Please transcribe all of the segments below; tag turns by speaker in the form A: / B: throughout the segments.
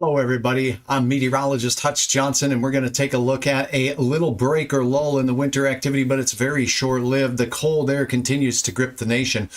A: Hello, everybody. I'm meteorologist Hutch Johnson, and we're going to take a look at a little break or lull in the winter activity, but it's very short-lived. The cold air continues to grip the nation.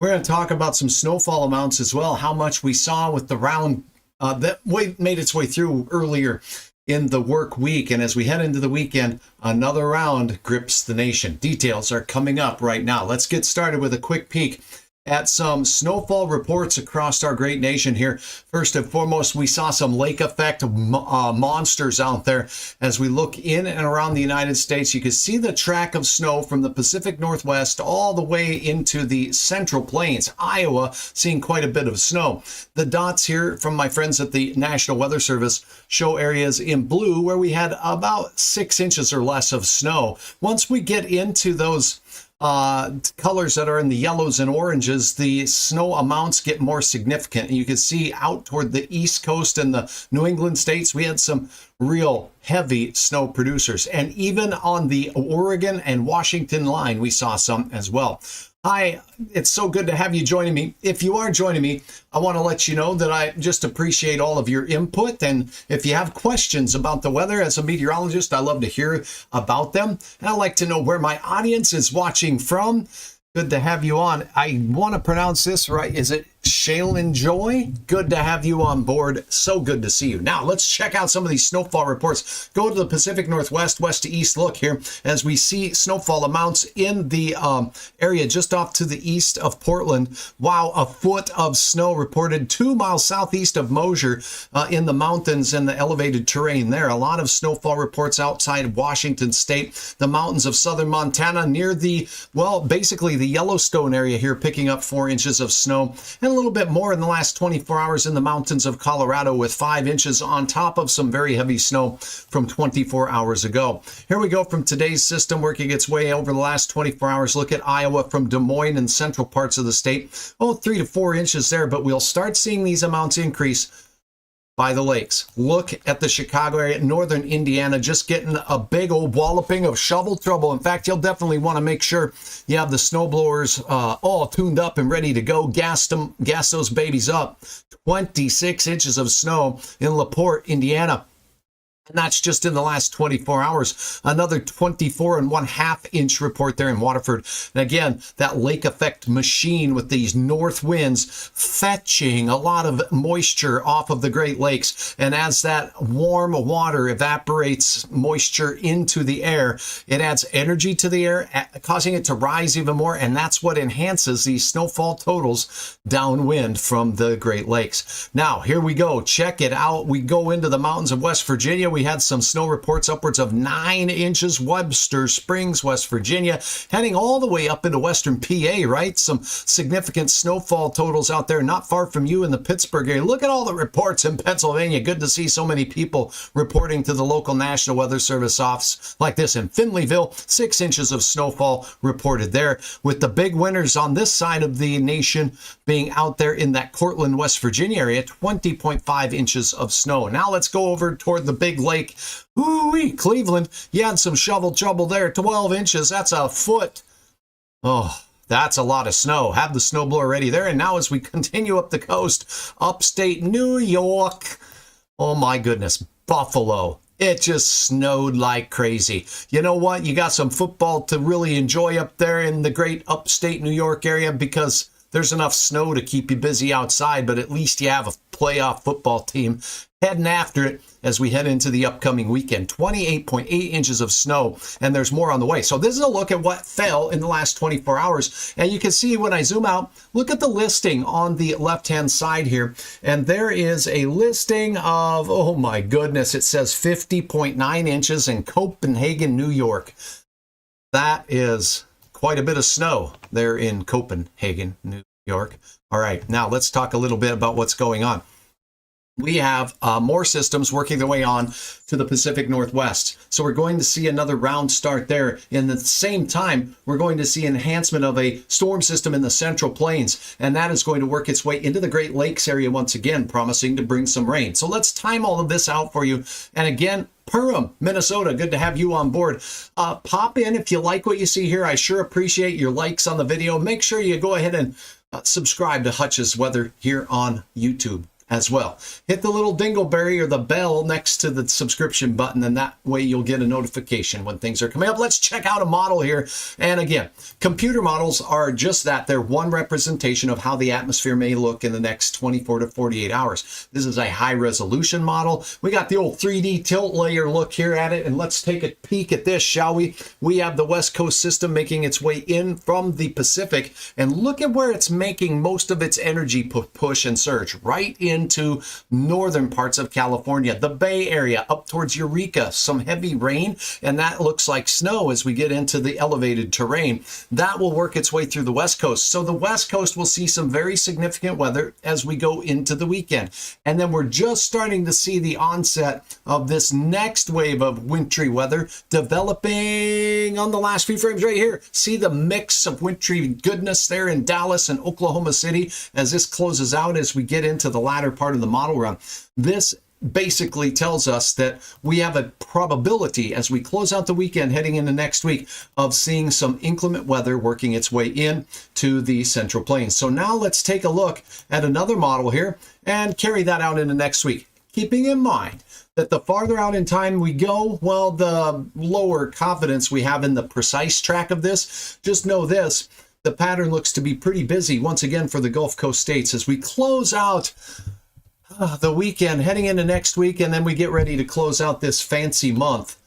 A: We're going to talk about some snowfall amounts as well, how much we saw with the round that made its way through earlier in the work week. And as we head into the weekend, another round grips the nation. Details are coming up right now. Let's get started with a quick peek at some snowfall reports across our great nation here. First and foremost, we saw some lake effect monsters out there. As we look in and around the United States, you can see the track of snow from the Pacific Northwest all the way into the Central Plains. Iowa seeing quite a bit of snow. The dots here from my friends at the National Weather Service show areas in blue where we had about 6 inches or less of snow. Once we get into those colors that are in the yellows and oranges, the snow amounts get more significant. And you can see out toward the East Coast and the New England states, we had some real heavy snow producers. And even on the Oregon and Washington line, we saw some as well. Hi, it's so good to have you joining me. If you are joining me, I want to let you know that I just appreciate all of your input. And if you have questions about the weather as a meteorologist, I love to hear about them. And I like to know where my audience is watching from. Good to have you on. I want to pronounce this right. Is it Shale and Joy? Good to have you on board. So good to see you. Now, let's check out some of these snowfall reports. Go to the Pacific Northwest, west to east look here as we see snowfall amounts in the area just off to the east of Portland. Wow, a foot of snow reported 2 miles southeast of Mosier in the mountains and the elevated terrain there. A lot of snowfall reports outside Washington state, the mountains of southern Montana near the, well, basically the Yellowstone area here, picking up 4 inches of snow, and a little bit more in the last 24 hours in the mountains of Colorado with 5 inches on top of some very heavy snow from 24 hours ago. Here we go from today's system working its way over the last 24 hours. Look at Iowa from Des Moines and central parts of the state. Oh, 3 to 4 inches there, but we'll start seeing these amounts increase by the lakes. Look at the Chicago area, northern Indiana, just getting a big old walloping of shovel trouble. In fact, you'll definitely want to make sure you have the snow blowers all tuned up and ready to go. Gas those babies up. 26 inches of snow in LaPorte, Indiana. And that's just in the last 24 hours. Another 24.5 inch report there in Waterford. And again, that lake effect machine with these north winds fetching a lot of moisture off of the Great Lakes. And as that warm water evaporates moisture into the air, it adds energy to the air, causing it to rise even more. And that's what enhances these snowfall totals downwind from the Great Lakes. Now, here we go. Check it out. We go into the mountains of West Virginia. We had some snow reports upwards of 9 inches. Webster Springs, West Virginia, heading all the way up into western PA, right? Some significant snowfall totals out there, not far from you in the Pittsburgh area. Look at all the reports in Pennsylvania. Good to see so many people reporting to the local National Weather Service office like this. In Finleyville, 6 inches of snowfall reported there, with the big winners on this side of the nation being out there in that Cortland, West Virginia area, 20.5 inches of snow. Now let's go over toward the big lake. Ooh-wee, Cleveland, you had some shovel trouble there. 12 inches, that's a foot. Oh, that's a lot of snow. Have the snowblower ready there. And now as we continue up the coast, upstate New York, oh my goodness, Buffalo. It just snowed like crazy. You know what? You got some football to really enjoy up there in the great upstate New York area because there's enough snow to keep you busy outside, but at least you have a playoff football team heading after it as we head into the upcoming weekend. 28.8 inches of snow, and there's more on the way. So this is a look at what fell in the last 24 hours. And you can see when I zoom out, look at the listing on the left-hand side here. And there is a listing of, oh my goodness, it says 50.9 inches in Copenhagen, New York. That is quite a bit of snow there in Copenhagen, New York. All right, now let's talk a little bit about what's going on. We have more systems working their way on to the Pacific Northwest. So we're going to see another round start there. In the same time, we're going to see enhancement of a storm system in the Central Plains, and that is going to work its way into the Great Lakes area once again, promising to bring some rain. So let's time all of this out for you. And again, Perham, Minnesota, good to have you on board. Pop in if you like what you see here. I sure appreciate your likes on the video. Make sure you go ahead and subscribe to Hutch's Weather here on YouTube. as well. Hit the little dingleberry or the bell next to the subscription button, and that way you'll get a notification when things are coming up. Let's check out a model here. And again, computer models are just that. They're one representation of how the atmosphere may look in the next 24 to 48 hours. This is a high resolution model. We got the old 3D tilt layer look here at it, and let's take a peek at this, shall we? We have the West Coast system making its way in from the Pacific, and look at where it's making most of its energy push and surge, right into northern parts of California, the Bay Area, up towards Eureka, some heavy rain, and that looks like snow as we get into the elevated terrain. That will work its way through the West Coast. So the West Coast will see some very significant weather as we go into the weekend. And then we're just starting to see the onset of this next wave of wintry weather developing on the last few frames right here. See the mix of wintry goodness there in Dallas and Oklahoma City as this closes out as we get into the latter part of the model run. This basically tells us that we have a probability as we close out the weekend heading into next week of seeing some inclement weather working its way in to the Central Plains. So now let's take a look at another model here and carry that out into next week, keeping in mind that the farther out in time we go, well, the lower confidence we have in the precise track of this. Just know this, the pattern looks to be pretty busy once again for the Gulf Coast states as we close out the weekend heading into next week, and then we get ready to close out this fancy month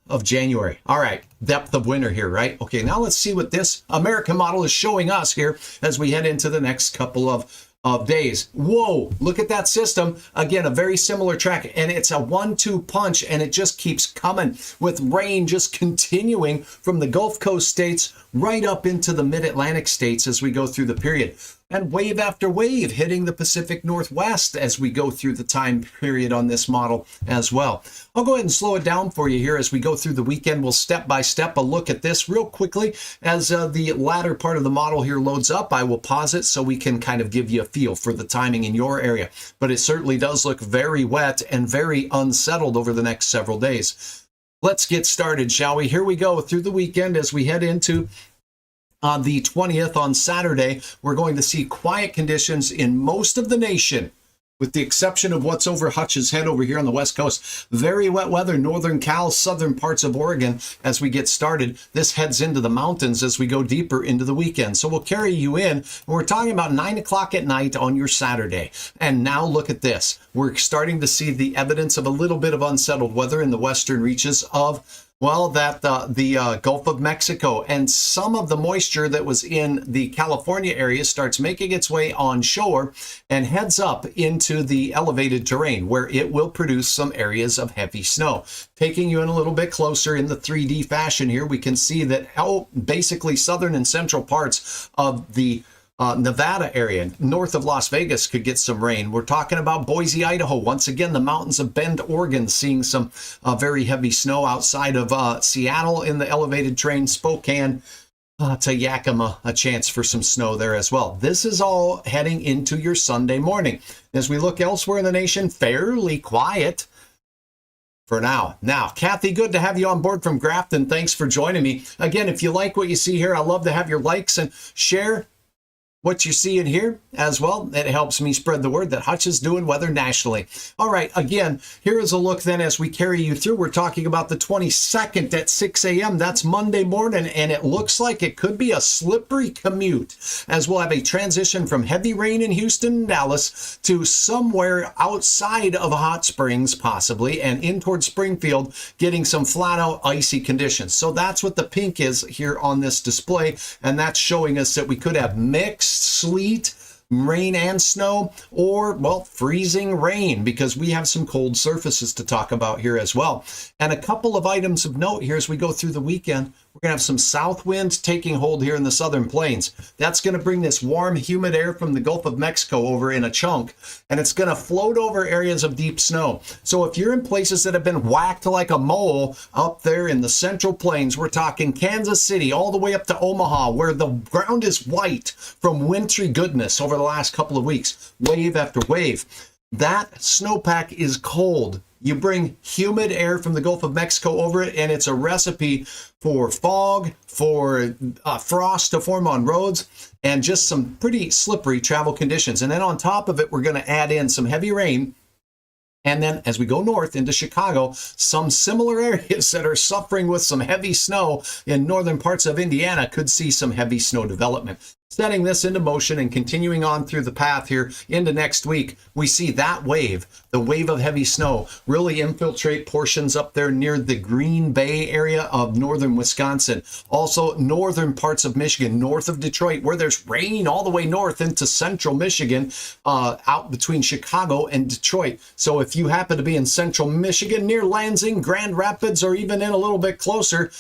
A: of January. All right, depth of winter here, right? Okay, now let's see what this American model is showing us here as we head into the next couple of days. Whoa, look at that system. Again, a very similar track, and it's a 1-2 punch, and it just keeps coming with rain just continuing from the Gulf Coast states right up into the mid-Atlantic states as we go through the period. And wave after wave hitting the Pacific Northwest as we go through the time period on this model as well. I'll go ahead and slow it down for you here as we go through the weekend. We'll step by step a look at this real quickly as the latter part of the model here loads up. I will pause it so we can kind of give you a feel for the timing in your area. But it certainly does look very wet and very unsettled over the next several days. Let's get started, shall we? Here we go through the weekend as we head into on the 20th on Saturday. We're going to see quiet conditions in most of the nation, with the exception of what's over Hutch's head over here on the West Coast. Very wet weather, northern Cal, southern parts of Oregon as we get started. This heads into the mountains as we go deeper into the weekend. So we'll carry you in. We're talking about 9 o'clock at night on your Saturday. And now look at this. We're starting to see the evidence of a little bit of unsettled weather in the western reaches of the Gulf of Mexico, and some of the moisture that was in the California area starts making its way onshore and heads up into the elevated terrain where it will produce some areas of heavy snow. Taking you in a little bit closer in the 3D fashion here, we can see that basically southern and central parts of the Nevada area, north of Las Vegas, could get some rain. We're talking about Boise, Idaho. Once again, the mountains of Bend, Oregon, seeing some very heavy snow outside of Seattle in the elevated terrain, Spokane to Yakima, a chance for some snow there as well. This is all heading into your Sunday morning. As we look elsewhere in the nation, fairly quiet for now. Now, Kathy, good to have you on board from Grafton. Thanks for joining me. Again, if you like what you see here, I love to have your likes and share what you see in here as well. It helps me spread the word that Hutch is doing weather nationally. All right, again, here is a look then as we carry you through. We're talking about the 22nd at 6 a.m. That's Monday morning, and it looks like it could be a slippery commute as we'll have a transition from heavy rain in Houston and Dallas to somewhere outside of Hot Springs possibly, and in towards Springfield, getting some flat out icy conditions. So that's what the pink is here on this display, and that's showing us that we could have mixed sleet, rain and snow, or, well, freezing rain, because we have some cold surfaces to talk about here as well. And a couple of items of note here as we go through the weekend. We're going to have some south winds taking hold here in the southern plains. That's going to bring this warm, humid air from the Gulf of Mexico over in a chunk, and it's going to float over areas of deep snow. So if you're in places that have been whacked like a mole up there in the central plains, we're talking Kansas City all the way up to Omaha, where the ground is white from wintry goodness over the last couple of weeks, wave after wave. That snowpack is cold. You bring humid air from the Gulf of Mexico over it, and it's a recipe for fog, for frost to form on roads, and just some pretty slippery travel conditions. And then on top of it, we're going to add in some heavy rain. And then as we go north into Chicago, some similar areas that are suffering with some heavy snow in northern parts of Indiana could see some heavy snow development. Setting this into motion and continuing on through the path here into next week, we see that wave, the wave of heavy snow, really infiltrate portions up there near the Green Bay area of northern Wisconsin. Also northern parts of Michigan, north of Detroit, where there's rain all the way north into central Michigan, out between Chicago and Detroit. So if you happen to be in central Michigan near Lansing, Grand Rapids, or even in a little bit closer,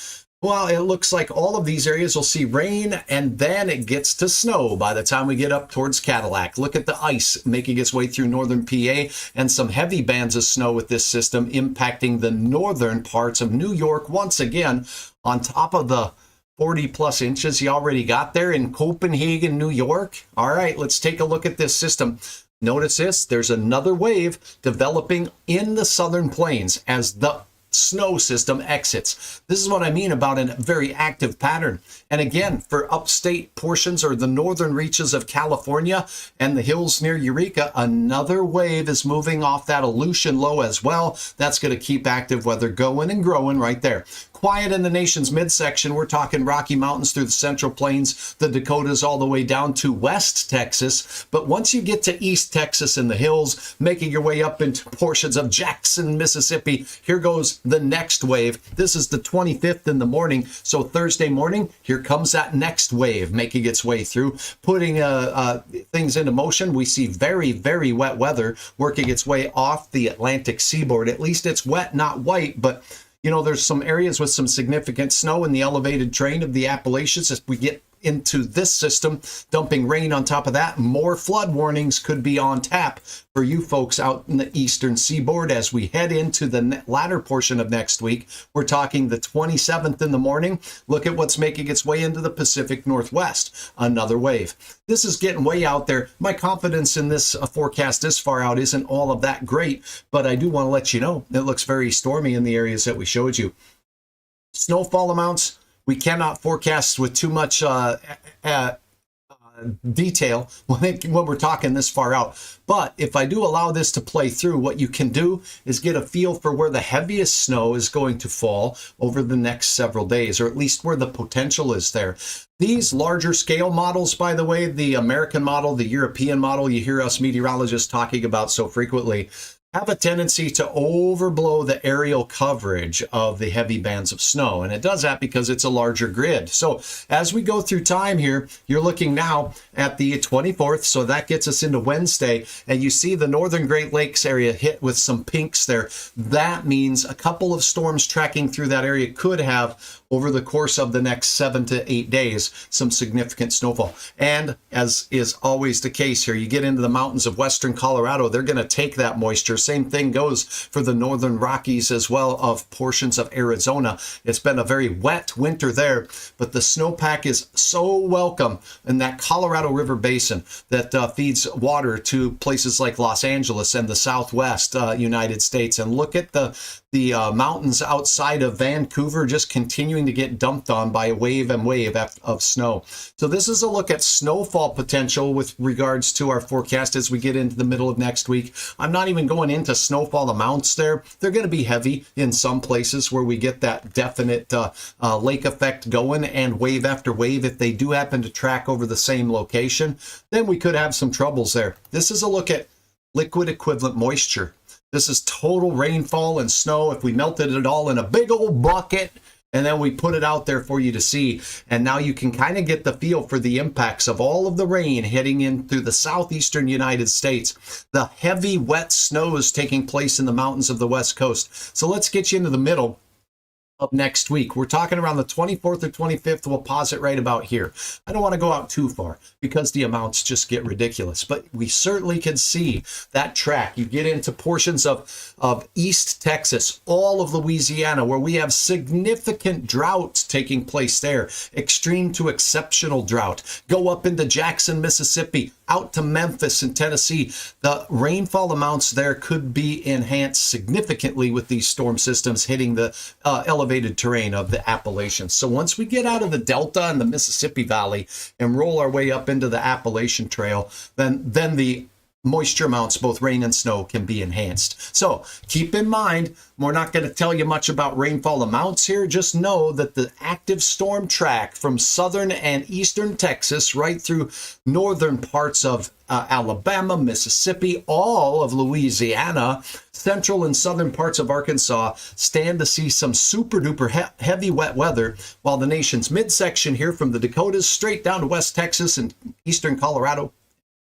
A: well, it looks like all of these areas will see rain, and then it gets to snow by the time we get up towards Cadillac. Look at the ice making its way through northern PA, and some heavy bands of snow with this system impacting the northern parts of New York once again, on top of the 40 plus inches you already got there in Copenhagen, New York. All right, let's take a look at this system. Notice this, there's another wave developing in the southern plains as the snow system exits. This is what I mean about a very active pattern. And again, for upstate portions or the northern reaches of California and the hills near Eureka, another wave is moving off that Aleutian low as well. That's going to keep active weather going and growing right there. Quiet in the nation's midsection. We're talking Rocky Mountains through the Central Plains, the Dakotas, all the way down to West Texas. But once you get to East Texas and the hills, making your way up into portions of Jackson, Mississippi, here goes the next wave. This is the 25th in the morning. So Thursday morning, here comes that next wave making its way through, putting things into motion. We see very, very wet weather working its way off the Atlantic seaboard. At least it's wet, not white, but you know, there's some areas with some significant snow in the elevated terrain of the Appalachians. As we get into this system, dumping rain on top of that, more flood warnings could be on tap for you folks out in the eastern seaboard as we head into the latter portion of next week. We're talking the 27th in the morning. Look at what's making its way into the Pacific Northwest. Another wave. This is getting way out there. My confidence in this forecast this far out isn't all of that great, but I do want to let you know it looks very stormy in the areas that we showed you. Snowfall amounts, we cannot forecast with too much detail when we're talking this far out. But if I do allow this to play through, what you can do is get a feel for where the heaviest snow is going to fall over the next several days, or at least where the potential is there. These larger scale models, by the way, the American model, the European model you hear us meteorologists talking about so frequently, have a tendency to overblow the aerial coverage of the heavy bands of snow. And it does that because it's a larger grid. So as we go through time here, you're looking now at the 24th. So that gets us into Wednesday. And you see the northern Great Lakes area hit with some pinks there. That means a couple of storms tracking through that area could have, over the course of the next 7 to 8 days, some significant snowfall. And as is always the case here, you get into the mountains of western Colorado, they're going to take that moisture. Same thing goes for the northern Rockies as well of portions of Arizona. It's been a very wet winter there, but the snowpack is so welcome in that Colorado River Basin that feeds water to places like Los Angeles and the Southwest United States. And look at the mountains outside of Vancouver just continuing to get dumped on by wave and wave of snow. So this is a look at snowfall potential with regards to our forecast as we get into the middle of next week. I'm not even going into snowfall amounts there. They're going to be heavy in some places where we get that definite lake effect going and wave after wave. If they do happen to track over the same location, then we could have some troubles there. This is a look at liquid equivalent moisture. This is total rainfall and snow. If we melted it all in a big old bucket and then we put it out there for you to see, and now you can kind of get the feel for the impacts of all of the rain heading in through the southeastern United States. The heavy wet snow is taking place in the mountains of the West Coast. So let's get you into the middle of next week. We're talking around the 24th or 25th. We'll pause it right about here. I don't want to go out too far because the amounts just get ridiculous, but we certainly can see that track. You get into portions of East Texas, all of Louisiana, where we have significant drought taking place there, extreme to exceptional drought. Go up into Jackson, Mississippi, out to Memphis and Tennessee, the rainfall amounts there could be enhanced significantly with these storm systems hitting the elevated terrain of the Appalachians. So once we get out of the Delta and the Mississippi Valley and roll our way up into the Appalachian Trail, then the moisture amounts, both rain and snow, can be enhanced. So keep in mind, we're not going to tell you much about rainfall amounts here. Just know that the active storm track from southern and eastern Texas right through northern parts of Alabama, Mississippi, all of Louisiana, central and southern parts of Arkansas stand to see some super duper heavy wet weather, while the nation's midsection here from the Dakotas straight down to West Texas and eastern Colorado,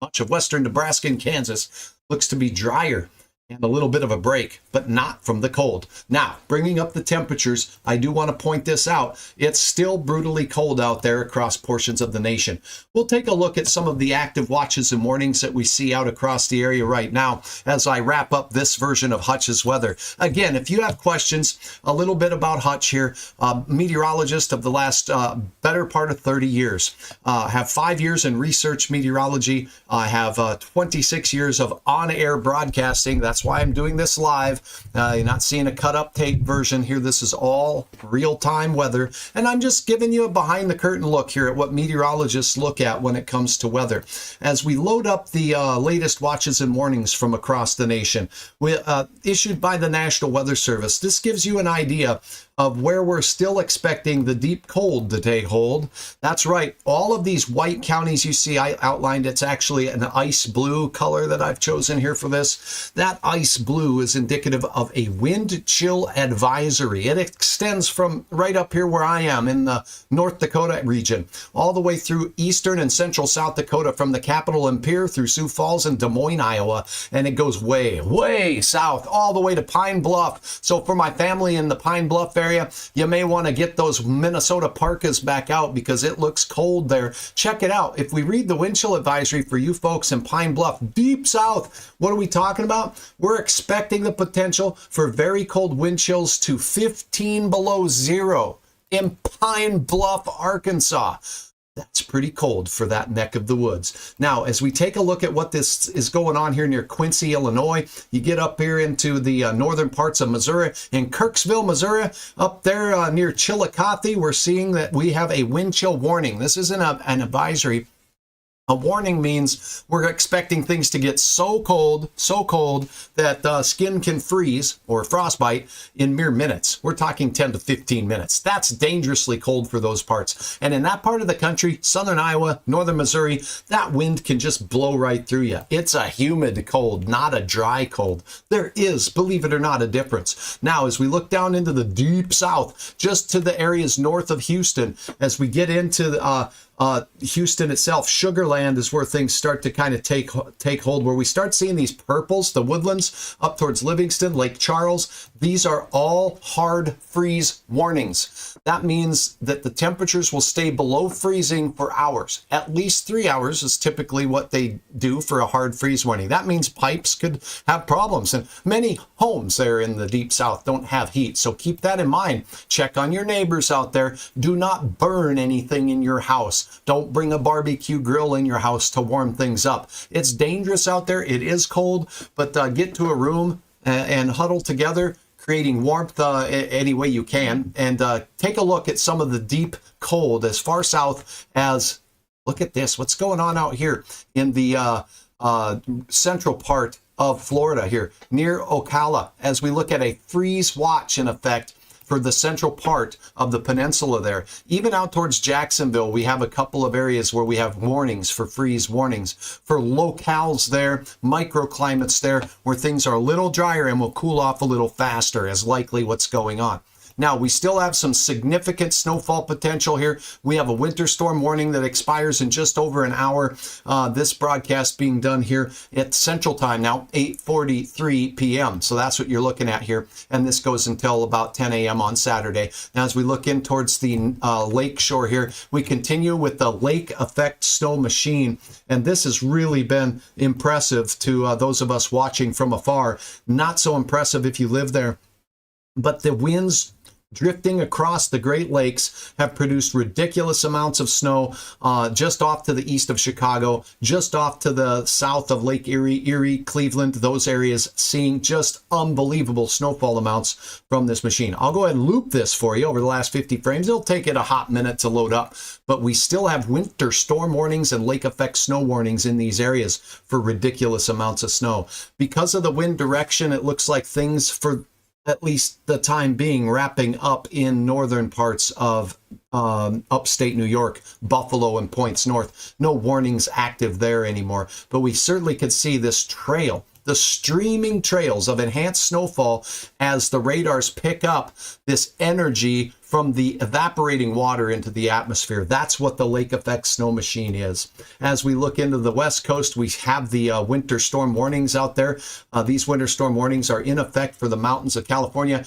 A: much of western Nebraska and Kansas, looks to be drier and a little bit of a break, but not from the cold. Now, bringing up the temperatures, I do want to point this out. It's still brutally cold out there across portions of the nation. We'll take a look at some of the active watches and warnings that we see out across the area right now as I wrap up this version of Hutch's weather. Again, if you have questions, a little bit about Hutch here, meteorologist of the last better part of 30 years. Have 5 years in research meteorology. I have 26 years of on-air broadcasting. That's why I'm doing this live. You're not seeing a cut-up tape version here. This is all real-time weather. And I'm just giving you a behind-the-curtain look here at what meteorologists look at when it comes to weather. As we load up the latest watches and warnings from across the nation, issued by the National Weather Service, this gives you an idea of where we're still expecting the deep cold to take hold. That's right. All of these white counties you see I outlined, it's actually an ice blue color that I've chosen here for this. That ice blue is indicative of a wind chill advisory. It extends from right up here where I am in the North Dakota region, all the way through eastern and central South Dakota, from the capital and Pierre through Sioux Falls and Des Moines, Iowa. And it goes way, way south, all the way to Pine Bluff. So for my family in the Pine Bluff area, you may want to get those Minnesota parkas back out because it looks cold there. Check it out. If we read the wind chill advisory for you folks in Pine Bluff, deep south, what are we talking about? We're expecting the potential for very cold wind chills to 15 below zero in Pine Bluff, Arkansas. That's pretty cold for that neck of the woods. Now, as we take a look at what this is going on here near Quincy, Illinois, you get up here into the northern parts of Missouri. In Kirksville, Missouri, up there near Chillicothe, we're seeing that we have a wind chill warning. This isn't an advisory. A warning means we're expecting things to get so cold that skin can freeze or frostbite in mere minutes. We're talking 10 to 15 minutes. That's dangerously cold for those parts. And in that part of the country, southern Iowa, northern Missouri, that wind can just blow right through you. It's a humid cold, not a dry cold. There is, believe it or not, a difference. Now, as we look down into the deep south, just to the areas north of Houston, as we get into Houston itself, Sugar Land is where things start to kind of take hold, where we start seeing these purples, the woodlands up towards Livingston, Lake Charles. These are all hard freeze warnings. That means that the temperatures will stay below freezing for hours. At least 3 hours is typically what they do for a hard freeze warning. That means pipes could have problems, and many homes there in the deep south don't have heat. So keep that in mind. Check on your neighbors out there. Do not burn anything in your house. Don't bring a barbecue grill in your house to warm things up. It's dangerous out there. It is cold, but get to a room and huddle together, creating warmth any way you can. And take a look at some of the deep cold as far south as, look at this, what's going on out here in the central part of Florida here, near Ocala, as we look at a freeze watch in effect for the central part of the peninsula there. Even out towards Jacksonville, we have a couple of areas where we have warnings for freeze warnings. For locales there, microclimates there, where things are a little drier and will cool off a little faster, is likely what's going on. Now, we still have some significant snowfall potential here. We have a winter storm warning that expires in just over an hour. This broadcast being done here at Central Time now, 8:43 p.m. So that's what you're looking at here. And this goes until about 10 a.m. on Saturday. Now, as we look in towards the lake shore here, we continue with the lake effect snow machine. And this has really been impressive to those of us watching from afar. Not so impressive if you live there. But the winds drifting across the Great Lakes have produced ridiculous amounts of snow just off to the east of Chicago, just off to the south of Lake Erie, Cleveland, those areas, seeing just unbelievable snowfall amounts from this machine. I'll go ahead and loop this for you over the last 50 frames. It'll take it a hot minute to load up, but we still have winter storm warnings and lake effect snow warnings in these areas for ridiculous amounts of snow. Because of the wind direction, it looks like things, for at least the time being, wrapping up in northern parts of upstate New York, Buffalo and points north. No warnings active there anymore, but we certainly could see this trail, the streaming trails of enhanced snowfall as the radars pick up this energy from the evaporating water into the atmosphere. That's what the lake effect snow machine is. As we look into the West Coast, we have the winter storm warnings out there. These winter storm warnings are in effect for the mountains of California,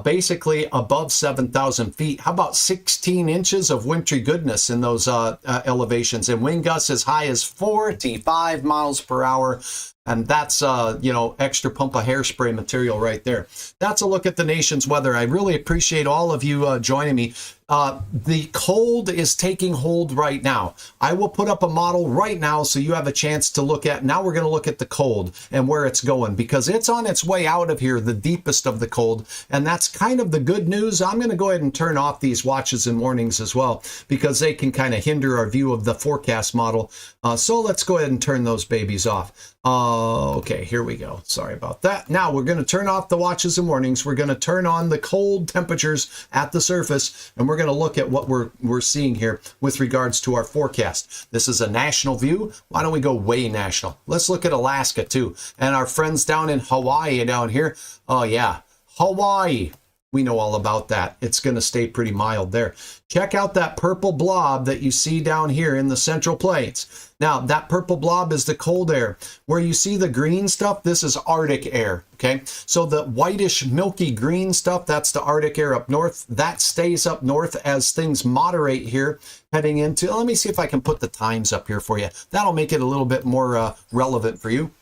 A: basically above 7,000 feet. How about 16 inches of wintry goodness in those elevations, and wind gusts as high as 45 miles per hour. And that's, extra pump of hairspray material right there. That's a look at the nation's weather. I really appreciate all of you joining me. The cold is taking hold right now. I will put up a model right now so you have a chance to look at. Now we're going to look at the cold and where it's going, because it's on its way out of here, the deepest of the cold. And that's kind of the good news. I'm going to go ahead and turn off these watches and warnings as well, because they can kind of hinder our view of the forecast model. So let's go ahead and turn those babies off. Okay, here we go. Sorry about that. Now we're going to turn off the watches and warnings. We're going to turn on the cold temperatures at the surface, and we're going to look at what we're seeing here with regards to our forecast. This is a national view. Why don't we go way national? Let's look at Alaska too, and our friends down in Hawaii down here. Oh yeah, Hawaii. We know all about that. It's going to stay pretty mild there. Check out that purple blob that you see down here in the Central Plains. Now, that purple blob is the cold air. Where you see the green stuff, this is Arctic air, okay? So the whitish, milky green stuff, that's the Arctic air up north. That stays up north as things moderate here, heading into, let me see if I can put the times up here for you. That'll make it a little bit more relevant for you,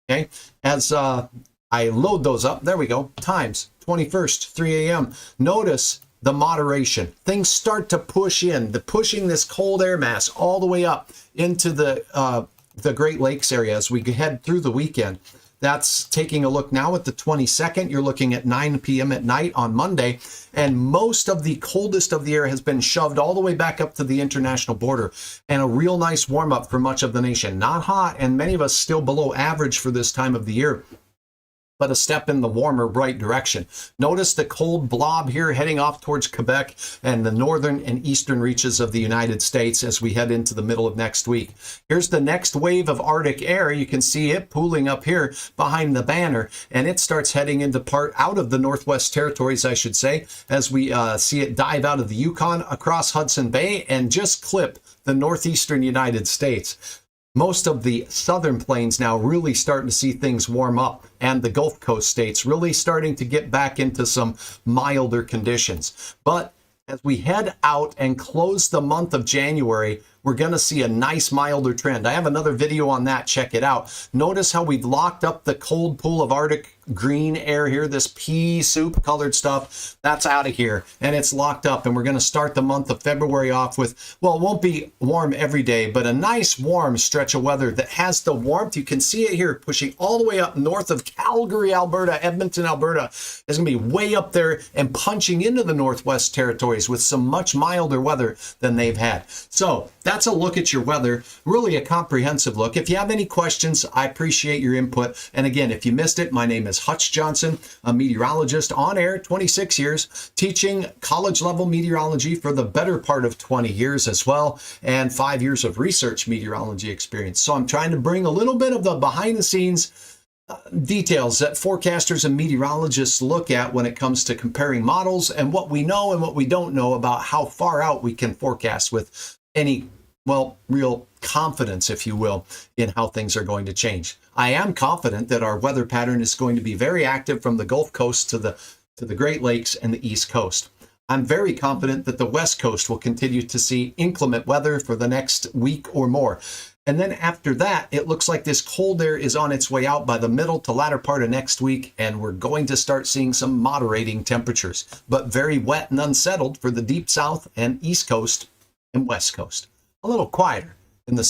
A: okay? As I load those up, there we go, times. 21st, 3 a.m. Notice the moderation. Things start to push in, pushing this cold air mass all the way up into the Great Lakes area as we head through the weekend. That's taking a look now at the 22nd. You're looking at 9 p.m. at night on Monday, and most of the coldest of the air has been shoved all the way back up to the international border, and a real nice warm up for much of the nation. Not hot, and many of us still below average for this time of the year, but a step in the warmer, bright direction. Notice the cold blob here heading off towards Quebec and the northern and eastern reaches of the United States as we head into the middle of next week. Here's the next wave of Arctic air. You can see it pooling up here behind the banner, and it starts heading into out of the Northwest Territories, I should say, as we see it dive out of the Yukon across Hudson Bay and just clip the northeastern United States. Most of the southern plains now really starting to see things warm up, and the Gulf Coast states really starting to get back into some milder conditions. But as we head out and close the month of January, we're going to see a nice milder trend. I have another video on that. Check it out. Notice how we've locked up the cold pool of Arctic green air here, this pea soup colored stuff. That's out of here, and it's locked up, and we're going to start the month of February off with, well, it won't be warm every day, but a nice warm stretch of weather that has the warmth. You can see it here pushing all the way up north of Calgary, Alberta, Edmonton, Alberta. It's going to be way up there and punching into the Northwest Territories with some much milder weather than they've had. So that's a look at your weather, really a comprehensive look. If you have any questions, I appreciate your input. And again, if you missed it, my name is Hutch Johnson, a meteorologist on air, 26 years, teaching college level meteorology for the better part of 20 years as well, and 5 years of research meteorology experience. So I'm trying to bring a little bit of the behind the scenes details that forecasters and meteorologists look at when it comes to comparing models and what we know and what we don't know about how far out we can forecast with any, well, real confidence, if you will, in how things are going to change. I am confident that our weather pattern is going to be very active from the Gulf Coast to the Great Lakes and the East Coast. I'm very confident that the West Coast will continue to see inclement weather for the next week or more. And then after that, it looks like this cold air is on its way out by the middle to latter part of next week, and we're going to start seeing some moderating temperatures, but very wet and unsettled for the deep south and east coast and west coast. A little quieter in the